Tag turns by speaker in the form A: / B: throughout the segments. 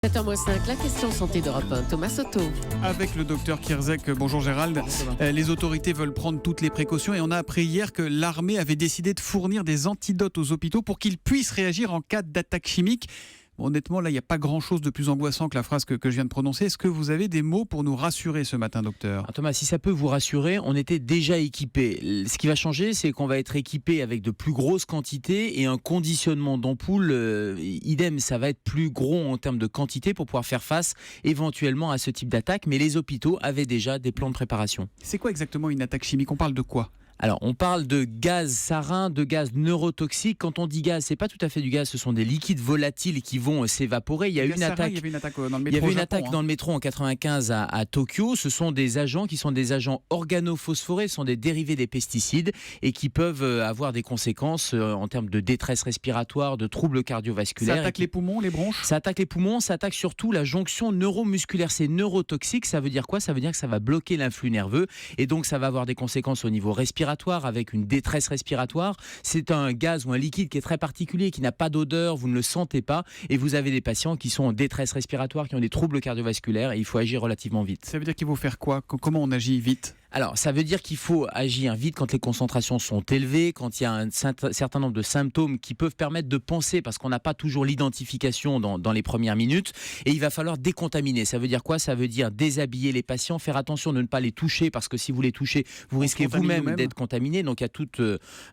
A: 7h05, la question santé d'Europe 1, Thomas Soto.
B: Avec le docteur Kierzek, bonjour Gérald. Les autorités veulent prendre toutes les précautions et on a appris hier que l'armée avait décidé de fournir des antidotes aux hôpitaux pour qu'ils puissent réagir en cas d'attaque chimique. Honnêtement, là, il n'y a pas grand-chose de plus angoissant que la phrase que je viens de prononcer. Est-ce que vous avez des mots pour nous rassurer ce matin, docteur ?
C: Alors Thomas, si ça peut vous rassurer, on était déjà équipés. Ce qui va changer, c'est qu'on va être équipé avec de plus grosses quantités et un conditionnement d'ampoules. Idem, ça va être plus gros en termes de quantité pour pouvoir faire face éventuellement à ce type d'attaque. Mais les hôpitaux avaient déjà des plans de préparation.
B: C'est quoi exactement une attaque chimique ? On parle de quoi ?
C: Alors, on parle de gaz sarin, de gaz neurotoxique. Quand on dit gaz, c'est pas tout à fait du gaz, ce sont des liquides volatiles qui vont s'évaporer. Il y avait une attaque dans le métro en 95 à Tokyo. Ce sont des agents qui sont des agents organophosphorés, ce sont des dérivés des pesticides et qui peuvent avoir des conséquences en termes de détresse respiratoire, de troubles cardiovasculaires.
B: Ça attaque les poumons, les bronches ?
C: Ça attaque les poumons, ça attaque surtout la jonction neuromusculaire. C'est neurotoxique, ça veut dire quoi ? Ça veut dire que ça va bloquer l'influx nerveux et donc ça va avoir des conséquences au niveau respiratoire avec une détresse respiratoire. C'est un gaz ou un liquide qui est très particulier, qui n'a pas d'odeur, vous ne le sentez pas et vous avez des patients qui sont en détresse respiratoire, qui ont des troubles cardiovasculaires et il faut agir relativement vite.
B: Ça veut dire qu'il faut faire quoi ? Comment on agit vite ?
C: Alors, ça veut dire qu'il faut agir vite quand les concentrations sont élevées, quand il y a un certain nombre de symptômes qui peuvent permettre de penser, parce qu'on n'a pas toujours l'identification dans les premières minutes, et il va falloir décontaminer. Ça veut dire quoi ? Ça veut dire déshabiller les patients, faire attention de ne pas les toucher, parce que si vous les touchez, vous risquez vous-même d'être contaminé. Donc, il y a toute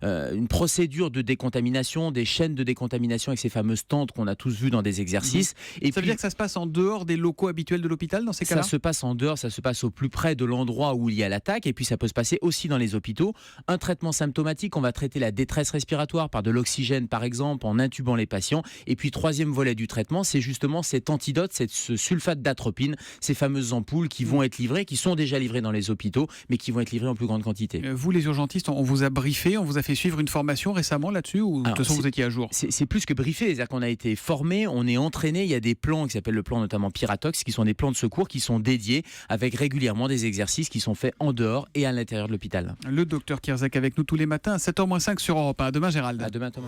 C: une procédure de décontamination, des chaînes de décontamination avec ces fameuses tentes qu'on a tous vues dans des exercices. Et
B: ça veut dire que ça se passe en dehors des locaux habituels de l'hôpital dans ces cas-là ?
C: Ça se passe en dehors, ça se passe au plus près de l'endroit où il y a l'attaque. Et puis ça peut se passer aussi dans les hôpitaux. Un traitement symptomatique, on va traiter la détresse respiratoire par de l'oxygène par exemple, en intubant les patients. Et puis troisième volet du traitement, c'est justement cet antidote, ce sulfate d'atropine, ces fameuses ampoules qui vont être livrées, qui sont déjà livrées dans les hôpitaux, mais qui vont être livrées en plus grande quantité.
B: Vous les urgentistes, on vous a briefé, on vous a fait suivre une formation récemment là-dessus ou de toute façon vous étiez à jour ?
C: C'est plus que briefé, c'est-à-dire qu'on a été formé, on est entraîné, il y a des plans qui s'appellent le plan notamment Piratox, qui sont des plans de secours qui sont dédiés avec régulièrement des exercices qui sont faits en dehors et à l'intérieur de l'hôpital.
B: Le docteur Kierzek avec nous tous les matins à 7h-5 sur Europe 1. À demain Gérald.
C: À demain Thomas.